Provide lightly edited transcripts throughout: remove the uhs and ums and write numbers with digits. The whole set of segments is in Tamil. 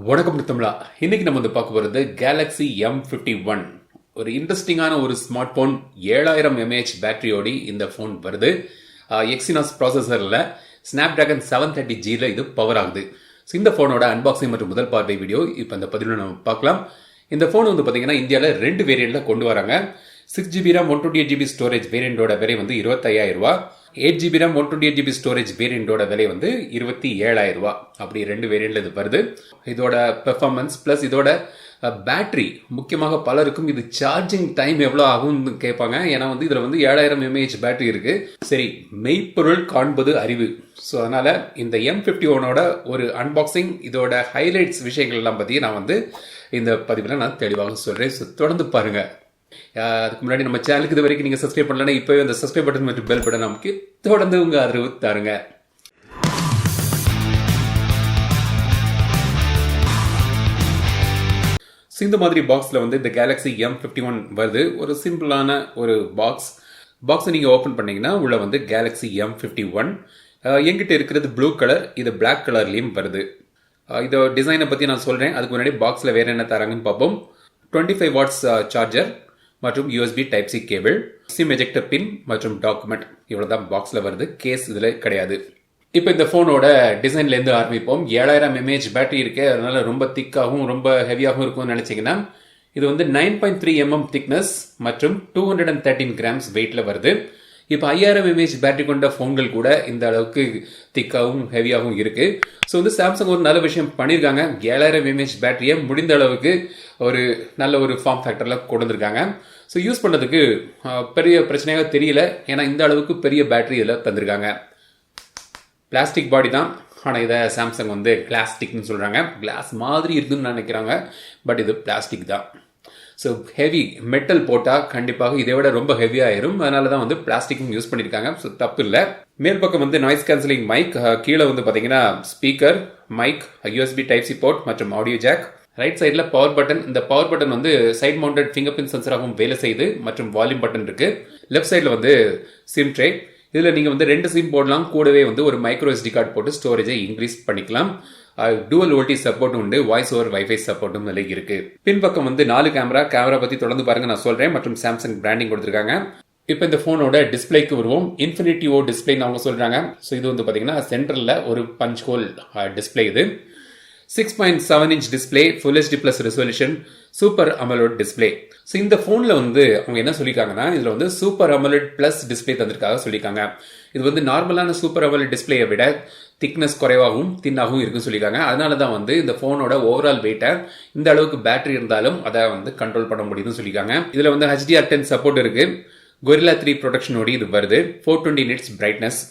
வணக்கம் தமிழா. இன்னைக்கு நம்ம வந்து பார்க்க போகிறது Galaxy M51. ஒரு இன்ட்ரெஸ்டிங்கான ஒரு ஸ்மார்ட் ஃபோன். 7000 mAh பேட்டரியோடு இந்த ஃபோன் வருது. எக்ஸினாஸ் ப்ராசஸரில் ஸ்னாப்டிராகன் 730Gல இது பவர் ஆகுது. ஸோ இந்த ஃபோனோட அன்பாக்சிங் மற்றும் முதல் பார்வை வீடியோ இப்போ இந்த பதிவில் நம்ம பார்க்கலாம். இந்த ஃபோன் வந்து பார்த்தீங்கன்னா இந்தியாவில் 2 வேரியண்ட்டில் கொண்டு வராங்க. 6GB RAM 128GB ஸ்டோரேஜ் வேரியண்டோட விலை வந்து 25,000. 8GB RAM 128GB ஸ்டோரேஜ் வேரியண்டோட விலை வந்து 27,000. அப்படி 2 வேரியண்ட்ல இது வருது. இதோட பெர்ஃபார்மன்ஸ் பிளஸ் இதோட பேட்டரி, முக்கியமாக பலருக்கும் இது சார்ஜிங் டைம் எவ்வளோ ஆகும்னு கேட்பாங்க. ஏன்னா வந்து இதில் வந்து 7000 mAh பேட்டரி இருக்கு. சரி, மெய்ப்பொருள் காண்பது அறிவு. ஸோ அதனால இந்த M51ஓட ஒரு அன்பாக்சிங், இதோட ஹைலைட்ஸ் விஷயங்கள் எல்லாம் பற்றி நான் வந்து இந்த பதிவில் நான் தெளிவாக சொல்கிறேன். ஸோ தொடர்ந்து பாருங்க. அதுக்கு முன்னாடி நம்ம சேனலுக்கு இது வரைக்கும் நீங்கள் சப்ஸ்கிரைப் பண்ணலன்னா இப்போவே அந்த சப்ஸ்கிரைப் பட்டன் மற்றும் பெல் பட்டன் நமக்கு தொடர்ந்து உங்கள் ஆதரவு தாருங்க. இந்த மாதிரி பாக்ஸில் வந்து இந்த Galaxy M51 வருது. ஒரு சிம்பிளான ஒரு பாக்ஸை நீங்கள் ஓப்பன் பண்ணீங்கன்னா உள்ள வந்து Galaxy M51 எங்கிட்ட இருக்கிறது ப்ளூ கலர், இது பிளாக் கலர்லேயும் வருது. இதோ டிசைனை பற்றி நான் சொல்கிறேன். அதுக்கு முன்னாடி பாக்ஸில் வேறு என்ன தராங்கன்னு பார்ப்போம். 25 வாட்ஸ் சார்ஜர் மற்றும் USB type C cable, sim ejector பின் மற்றும் டாக்குமெண்ட். இவ்வளோதான் பாக்ஸில் வருது. கேஸ் இதில் கிடையாது. இப்போ இந்த ஃபோனோட டிசைன்லேருந்து ஆரம்பிப்போம். 7000 mAh பேட்டரி இருக்கு, அதனால ரொம்ப திக்காகவும் ரொம்ப ஹெவியாகவும் இருக்கும்னு நினச்சிங்கன்னா இது வந்து 9.3 mm திக்னஸ் மற்றும் 213 கிராம்ஸ் வெயிட்ல வருது. இப்போ 5000 mAh பேட்டரி கொண்ட ஃபோன்கள் கூட இந்த அளவுக்கு திக்காகவும் ஹெவியாகவும் இருக்கு. ஸோ வந்து சாம்சங் ஒரு நல்ல விஷயம் பண்ணியிருக்காங்க. 7000 mAh பேட்டரியை முடிந்த அளவுக்கு ஒரு நல்ல ஒரு ஃபார்ம் ஃபேக்டரில் கொண்டு வந்திருக்காங்க. ஸோ யூஸ் பண்ணுறதுக்கு பெரிய பிரச்சனையாக தெரியல. ஏன்னா இந்த அளவுக்கு பெரிய பேட்டரி இதில் தந்திருக்காங்க. பிளாஸ்டிக் பாடி தான், ஆனால் இதை சாம்சங் வந்து கிளாஸ்டிக்னு சொல்கிறாங்க. கிளாஸ் மாதிரி இருக்குன்னு நினைக்கிறாங்க, பட் இது பிளாஸ்டிக் தான். ஸோ ஹெவி மெட்டல் போட்டால் கண்டிப்பாக இதை விட ரொம்ப ஹெவியாயிரும். அதனால தான் வந்து பிளாஸ்டிக்கும் யூஸ் பண்ணியிருக்காங்க. ஸோ தப்பு இல்லை. மேல் பக்கம் வந்து நாய்ஸ் கேன்சலிங் மைக், கீழே வந்து பார்த்தீங்கன்னா speaker, mic, USB type C port மற்றும் ஆடியோ ஜாக். ரைட் சைடில் பவர் பட்டன். இந்த பவர் பட்டன் வந்து சைட் மவுண்டட் ஃபிங்கர் பிரிண்ட் சென்சராகவும் வேலை செய்யுது மற்றும் வால்யூம் பட்டன் இருக்கு. லெஃப்ட் சைடில் வந்து சிம் ட்ரே. இதில் நீங்கள் வந்து 2 சிம் போடலாம். கூடவே வந்து ஒரு மைக்ரோ SD கார்டு போட்டு ஸ்டோரேஜை இன்க்ரீஸ் பண்ணிக்கலாம். டூவல் வோல்டேஜ் சப்போர்ட் உண்டு, வாய்ஸ் ஓவர் வைஃபை சப்போர்ட்டும் இதில் இருக்கு. பின்பக்கம் வந்து 4 கேமரா பற்றி தொடர்ந்து பாருங்க, நான் சொல்றேன். மற்றும் சாம்சங் பிராண்டிங் கொடுத்துருக்காங்க. இப்போ இந்த ஃபோனோட டிஸ்பிளேக்கு வருவோம். இன்ஃபினிட்டி ஓ டிஸ்பிளேன்னு அவங்க சொல்றாங்க. ஸோ இது வந்து பார்த்தீங்கன்னா சென்டரில் ஒரு பஞ்ச் ஹோல் டிஸ்பிளே. இது 6.7 inch display, Full HD Plus resolution, super AMOLED display. So இந்த ஃபோனில் வந்து அவங்க என்ன சொல்லியிருக்காங்கன்னா, இதில் வந்து சூப்பர் அமலோட் பிளஸ் டிஸ்பிளே தந்திருக்காக சொல்லியிருக்காங்க. இது வந்து நார்மலான சூப்பர் அமலோட் டிஸ்பிளேயை விட திக்னஸ் குறைவாகவும் தின்னாகவும் இருக்குன்னு சொல்லியிருக்காங்க. அதனால தான் வந்து இந்த ஃபோனோட ஓவரால் வெயிட்டை இந்த அளவுக்கு பேட்டரி இருந்தாலும் அதை வந்து கண்ட்ரோல் பண்ண முடியுதுன்னு சொல்லியிருக்காங்க. இதில் வந்து HDR10 சப்போர்ட் இருக்கு. Gorilla 3 ப்ரொடெக்ஷனோடு இது வருது. 420 nits பிரைட்னஸ்.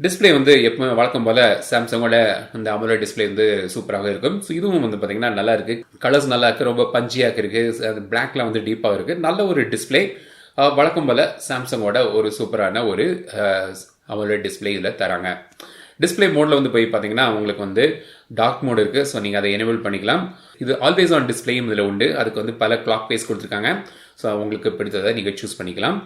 டிஸ்பிளே வந்து எப்போ வழக்கம் போல சாம்சங்கோட இந்த அமோலட் டிஸ்பிளே வந்து சூப்பராக இருக்கும். ஸோ இதுவும் வந்து பார்த்தீங்கன்னா நல்லா இருக்கு. கலர்ஸ் நல்லா இருக்கு, ரொம்ப பஞ்சியாக இருக்கு. அது பிளாக்ல வந்து டீப்பாக இருக்கு. நல்ல ஒரு டிஸ்பிளே. வழக்கம் போல சாம்சங்கோட ஒரு சூப்பரான ஒரு அமோலட் டிஸ்பிளே இதில் தராங்க. டிஸ்பிளே மோட்ல வந்து போய் பார்த்தீங்கன்னா உங்களுக்கு வந்து டார்க் மோட் இருக்கு. ஸோ நீங்கள் அதை எனேபிள் பண்ணிக்கலாம். இது ஆல்வேஸ் ஆன் டிஸ்பிளேயும் இதில் உண்டு. அதுக்கு வந்து பல கிளாக் பேஸ் கொடுத்துருக்காங்க. ஸோ உங்களுக்கு பிடித்ததை நீங்கள் சூஸ் பண்ணிக்கலாம்.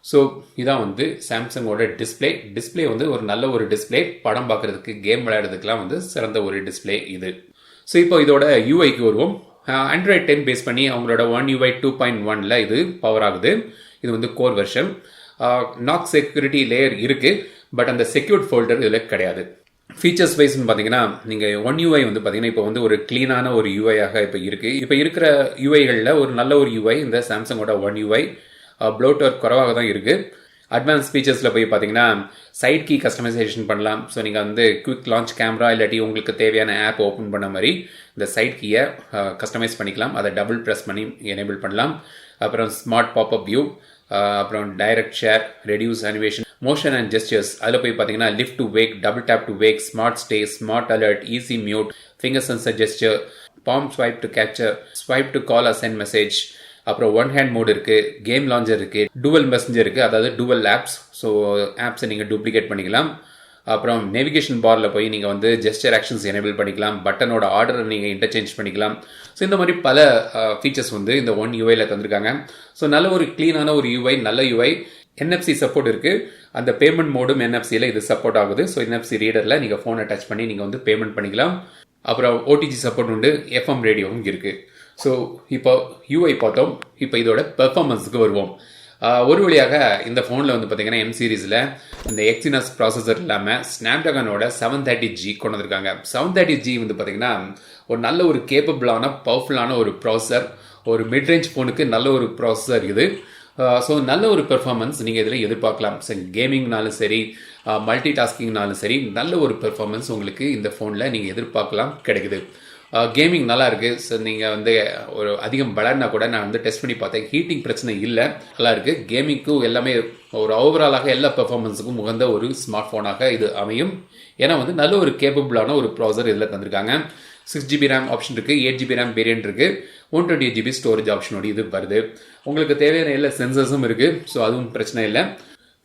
ஸோ இதான் வந்து சாம்சங்கோட டிஸ்பிளே வந்து ஒரு நல்ல ஒரு டிஸ்பிளே. படம் பார்க்கறதுக்கு, கேம் விளையாடுறதுக்குலாம் வந்து சிறந்த ஒரு டிஸ்பிளே இது. ஸோ இப்போ இதோட யூஐக்கு வருவோம். Android 10 பேஸ் பண்ணி அவங்களோட One UI 2.1ல இது பவர் ஆகுது. இது வந்து core version. Knock security layer இருக்கு, பட் அந்த செக்யூர்ட் ஃபோல்டர் இதில் கிடையாது. ஃபீச்சர்ஸ் வைஸ்ன்னு பார்த்தீங்கன்னா நீங்கள் One UI வந்து பார்த்தீங்கன்னா இப்போ வந்து ஒரு க்ளீனான ஒரு யூஐயாக இப்போ இருக்கு. இப்போ இருக்கிற யூஐகளில் ஒரு நல்ல ஒரு யூஐ இந்த சாம்சங்கோட One UI. ப்ளோட்டர் குறைவாக தான் இருக்கு. அட்வான்ஸ் ஃபீச்சர்ஸில் போய் பார்த்தீங்கன்னா சைட் கீ கஸ்டமைசேஷன் பண்ணலாம். ஸோ நீங்கள் வந்து குவிக் லான்ச் கேமரா இல்லாட்டி உங்களுக்கு தேவையான ஆப் ஓப்பன் பண்ண மாதிரி இந்த சைட் கீயை கஸ்டமைஸ் பண்ணிக்கலாம். அதை டபுள் ப்ரெஸ் பண்ணி எனேபிள் பண்ணலாம். அப்புறம் ஸ்மார்ட் பாப்அப் வியூ, அப்புறம் direct share, reduce animation, motion and gestures. அதில் போய் பார்த்தீங்கன்னா lift to wake, double tap to wake, smart stay, smart alert, easy mute, finger sensor gesture, palm swipe to capture, swipe to call and send message. அப்புறம் ஒன் ஹேண்ட் மோட் இருக்கு, கேம் லான்ச்சர் இருக்கு, டுவல் மெசஞ்சர் இருக்கு, அதாவது டுவல் ஆப்ஸ். ஸோ ஆப்ஸை நீங்கள் டூப்ளிகேட் பண்ணிக்கலாம். அப்புறம் நேவிகேஷன் பாரில் போய் நீங்கள் வந்து ஜெஸ்டர் ஆக்ஷன்ஸ் எனேபிள் பண்ணிக்கலாம். பட்டனோட ஆர்டரை நீங்கள் இன்டர்சேஞ்ச் பண்ணிக்கலாம். ஸோ இந்த மாதிரி பல ஃபீச்சர்ஸ் வந்து இந்த One UIல தந்திருக்காங்க. ஸோ நல்ல ஒரு க்ளீனான ஒரு யூஐ, நல்ல யூஐ. NFC சப்போர்ட் இருக்கு. அந்த பேமெண்ட் மோடும் NFC-ல இது சப்போர்ட் ஆகுது. ஸோ NFC ரீடரில் நீங்கள் ஃபோனை டச் பண்ணி நீங்கள் வந்து பேமெண்ட் பண்ணிக்கலாம். அப்புறம் ஓடிஜி சப்போர்ட் உண்டு, எஃப்எம் ரேடியோவும் இருக்குது. ஸோ இப்போ யூஐ பார்த்தோம். இப்போ இதோட பெர்ஃபார்மன்ஸுக்கு வருவோம். ஒரு வழியாக இந்த ஃபோனில் வந்து பார்த்தீங்கன்னா எம் சீரீஸில் இந்த எக்ஸினஸ் ப்ராசஸர் இல்லாமல் ஸ்னாப்ட்ராகனோட 730G கொண்டு வந்திருக்காங்க. 730G வந்து பார்த்தீங்கன்னா ஒரு நல்ல ஒரு கேப்பபிளான பவர்ஃபுல்லான ஒரு ப்ராசஸர், ஒரு மிட்ரேஞ்ச் ஃபோனுக்கு நல்ல ஒரு ப்ராசஸர் இது. ஸோ நல்ல ஒரு பெர்ஃபார்மன்ஸ் நீங்கள் இதில் எதிர்பார்க்கலாம். கேமிங்னாலும் சரி, மல்டி டாஸ்கிங்னாலும் சரி, நல்ல ஒரு பெர்ஃபார்மன்ஸ் உங்களுக்கு இந்த ஃபோனில் நீங்கள் எதிர்பார்க்கலாம் கிடைக்குது. கேமிங் நல்லா இருக்குது. ஸோ நீங்கள் வந்து ஒரு அதிகம் விளையாடினா கூட நான் வந்து டெஸ்ட் பண்ணி பார்த்தேன், ஹீட்டிங் பிரச்சனை இல்லை, நல்லா இருக்குது. கேமிங்க்கும் எல்லாமே ஒரு ஓவராலாக எல்லா பெர்ஃபார்மன்ஸுக்கும் உகந்த ஒரு ஸ்மார்ட் ஃபோனாக இது அமையும். ஏன்னா வந்து நல்ல ஒரு கேப்பபிளான ஒரு ப்ராசஸர் இதில் தந்திருக்காங்க. 6GB RAM ஆப்ஷன் இருக்குது, 8GB RAM வேரியன்ட் இருக்குது, 128GB ஸ்டோரேஜ் ஆப்ஷனோடு இது வருது. உங்களுக்கு தேவையான எல்லா சென்சர்ஸும் இருக்குது. ஸோ அதுவும் பிரச்சனை இல்லை.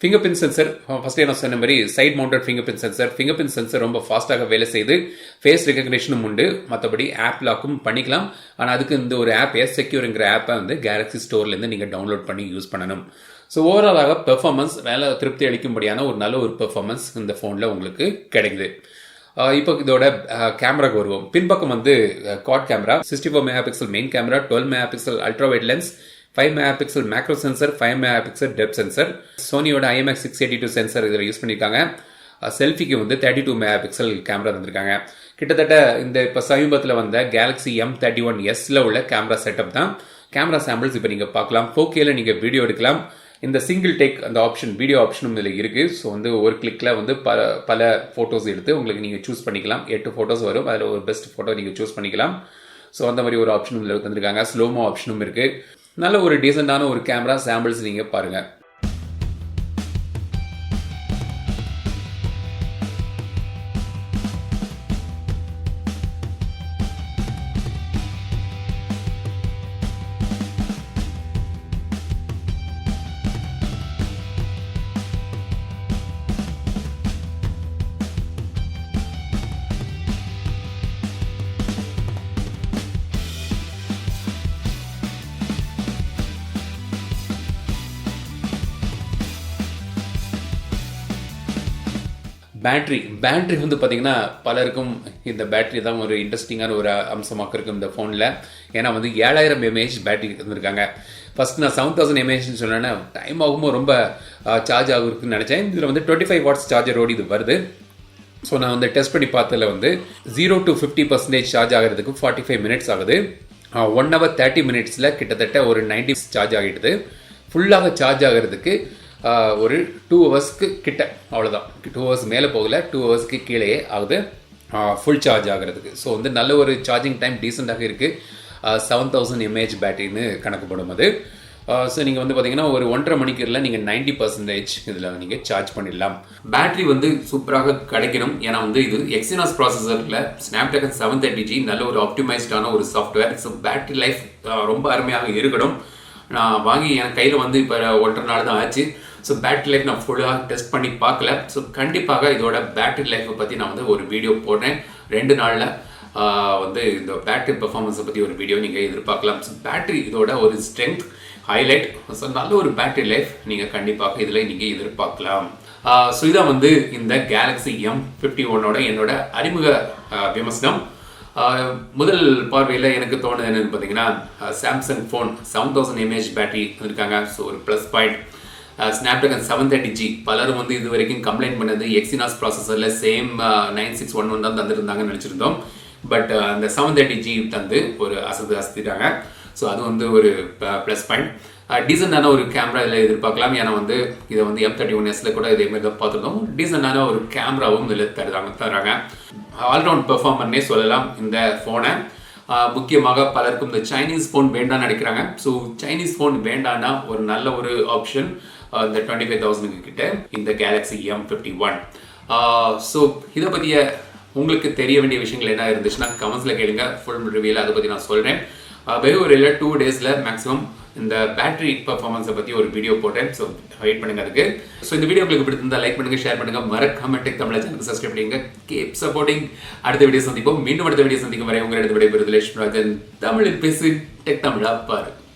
ஃபிங்கர் பிரிண்ட் சென்சர், ஃபஸ்ட்டே நான் சொன்ன மாதிரி side mounted fingerprint sensor. Fingerprint sensor ரொம்ப ஃபாஸ்ட்டாக வேலை செய்து, ஃபேஸ் ரெகக்னேஷனும் உண்டு, மற்றபடி ஆப் லாக்கும் பண்ணிக்கலாம். ஆனால் அதுக்கு இந்த ஒரு ஆப் செக்யூருங்கிற ஆப்பை வந்து கேலக்ஸி ஸ்டோர்லேருந்து நீங்கள் டவுன்லோட் பண்ணி யூஸ் பண்ணணும். ஸோ ஓவராலாக பெர்ஃபார்மன்ஸ் வேலை திருப்தி அளிக்கும்படியான ஒரு நல்ல ஒரு பெர்ஃபார்மன்ஸ் இந்த ஃபோனில் உங்களுக்கு கிடைக்குது. இப்போ இதோட கேமராக்கு வருவோம். பின்பக்கம் வந்து quad camera, 64 megapixel main camera, 12 megapixel ultra wide lens, 5 megapixel macro sensor, 5 megapixel depth sensor. சோனியோட IMX 682 சென்சர் இதில் யூஸ் பண்ணியிருக்காங்க. செல்ஃபிக்கு வந்து 32 மெகா பிக்சல் கேமரா தந்திருக்காங்க. கிட்டத்தட்ட இந்த இப்போ சமீபத்தில் வந்த Galaxy M51Sல உள்ள கேமரா செட்டப் தான். கேமரா சாம்பிள்ஸ் இப்போ நீங்கள் பார்க்கலாம். 4Kல நீங்கள் வீடியோ எடுக்கலாம். இந்த சிங்கிள் டேக் அந்த ஆப்ஷன், வீடியோ ஆப்ஷனும் இதில் இருக்குது. ஸோ வந்து ஒரு கிளிக்கில் வந்து பல ஃபோட்டோஸ் எடுத்து உங்களுக்கு நீங்கள் சூஸ் பண்ணிக்கலாம். 8 ஃபோட்டோஸ் வரும், அதில் ஒரு பெஸ்ட் ஃபோட்டோ நீங்கள் சூஸ் பண்ணிக்கலாம். ஸோ அந்த மாதிரி ஒரு ஆப்ஷனும் இதில் தந்திருக்காங்க. ஸ்லோமோ ஆப்ஷனும் இருக்குது. நல்ல ஒரு டீசெண்டான ஒரு கேமரா சாம்பிள்ஸ் நீங்கள் பாருங்கள். பேட்டரி வந்து பார்த்தீங்கன்னா பலருக்கும் இந்த பேட்டரி தான் ஒரு இன்ட்ரெஸ்டிங்கான ஒரு அம்சமாக இருக்கும் இந்த ஃபோனில். ஏன்னா வந்து 7000 mAh பேட்டரி இருந்திருக்காங்க. ஃபஸ்ட் நான் 7000 mAhன்னு சொன்னேன்னா டைம் ஆகுமோ, ரொம்ப சார்ஜ் ஆகுதுன்னு நினச்சேன். இதில் வந்து 25 watts சார்ஜரோடு இது வருது. ஸோ நான் வந்து டெஸ்ட் பண்ணி பார்த்ததில் வந்து 0 to 50% சார்ஜ் ஆகிறதுக்கு 45 minutes ஆகுது. 1 hour 30 minutesல கிட்டத்தட்ட ஒரு 90 சார்ஜ் ஆகிடுது. ஃபுல்லாக சார்ஜ் ஆகிறதுக்கு ஒரு 2 ஹவர்ஸ்க்கு கிட்ட, அவ்வளோதான். 2 ஹவர்ஸ் மேலே போகல, 2 ஹவர்ஸ்க்கு கீழே ஆகுது ஃபுல் சார்ஜ் ஆகிறதுக்கு. ஸோ வந்து நல்ல ஒரு சார்ஜிங் டைம் டீசெண்டாக இருக்குது. 7000 mAh பேட்டரின்னு கணக்குப்படும் அது. ஸோ நீங்கள் வந்து பார்த்தீங்கன்னா ஒரு 1.5 மணிக்கூரில் நீங்கள் 90% இதில் நீங்கள் சார்ஜ் பண்ணிடலாம். பேட்டரி வந்து சூப்பராக கிடைக்கணும். ஏன்னா வந்து இது எக்ஸினாஸ் ப்ராசஸரில் ஸ்னாப்ட்ராகன் 730G நல்ல ஒரு ஆப்டிமைஸ்டான ஒரு சாஃப்ட்வேர். ஸோ பேட்டரி லைஃப் ரொம்ப அருமையாக இருக்கணும். நான் வாங்கி என் கையில் வந்து இப்போ 1.5 நாள் தான் ஆச்சு. ஸோ பேட்டரி லைஃப் நான் ஃபுல்லாக டெஸ்ட் பண்ணி பார்க்கல. ஸோ கண்டிப்பாக இதோட பேட்டரி லைஃப்பை பற்றி நான் வந்து ஒரு வீடியோ போடுறேன். 2 நாளில் வந்து இந்த பேட்டரி பெர்ஃபார்மன்ஸை பற்றி ஒரு வீடியோ நீங்கள் எதிர்பார்க்கலாம். ஸோ பேட்டரி இதோட ஒரு ஸ்ட்ரென்த் ஹைலைட். ஸோ நல்ல ஒரு பேட்டரி லைஃப் நீங்கள் கண்டிப்பாக இதில் நீங்கள் எதிர்பார்க்கலாம். ஸோ இதான் வந்து இந்த Galaxy M51ஓட என்னோட அறிமுக விமர்சனம். முதல் பார்வையில் எனக்கு தோணுது என்னன்னு பார்த்தீங்கன்னா, சாம்சங் ஃபோன் 7000 mAh பேட்டரி இருக்காங்க. ஸோ ஒரு ப்ளஸ் பாயிண்ட். ஸ்னாப்ட்ராகன் 730G பலரும் வந்து இது வரைக்கும் கம்ப்ளைண்ட் பண்ணது எக்ஸினாஸ் ப்ராசஸரில் சேம் 9611 தான் தந்துருந்தாங்கன்னு நினச்சிருந்தோம். பட் அந்த 730G தந்து ஒரு அசத்திட்டாங்க. ஸோ அது வந்து ஒரு ப்ளஸ் பாயிண்ட். டீசெண்டான ஒரு கேமரா இதில் எதிர்பார்க்கலாம். ஏன்னா வந்து இதை வந்து M31Sல கூட இதேமாதிரி தான் பார்த்துருந்தோம். டீசெண்டான ஒரு கேமராவும் இதில் தராங்க. ஆல்ரவுண்ட் பெர்ஃபார்மர்னே சொல்லலாம் இந்த ஃபோனை. முக்கியமாக பலருக்கும் இந்த சைனீஸ் ஃபோன் வேண்டான்னு நினைக்கிறாங்க. ஸோ சைனீஸ் ஃபோன் வேண்டான்னா ஒரு நல்ல ஒரு ஆப்ஷன் இந்த 25,000 கிட்ட இந்த Galaxy M51. ஸோ இதை பற்றிய உங்களுக்கு தெரிய வேண்டிய விஷயங்கள் என்ன இருந்துச்சுன்னா கமெண்ட்ஸில் கேளுங்க. ஃபுல் ரிவ்யூவில் அதை பற்றி நான் சொல்கிறேன். வெகு ஒரு 2 டேஸில் மேக்ஸிமம் இந்த பேட்டரி பர்ஃபார்மன்ஸை பற்றி ஒரு வீடியோ போட்டேன். ஸோ வெயிட் பண்ணுங்க அதுக்கு. ஸோ இந்த வீடியோ உங்களுக்கு பிடிச்சிருந்தா லைக் பண்ணுங்க, ஷேர் பண்ணுங்க, மறக்காம டெக் தமிழ் சேனலுக்கு சப்ஸ்கிரைப் பண்ணுங்க. Keep supporting. அடுத்த வீடியோ சந்திப்போம். மீண்டும் அடுத்த வீடியோ சந்திக்கும் வரை உங்கள் இடத்து விடைபெறுவது லட்சுமி ராஜன். தமிழில் பேசு, டெக் தமிழா பாரு.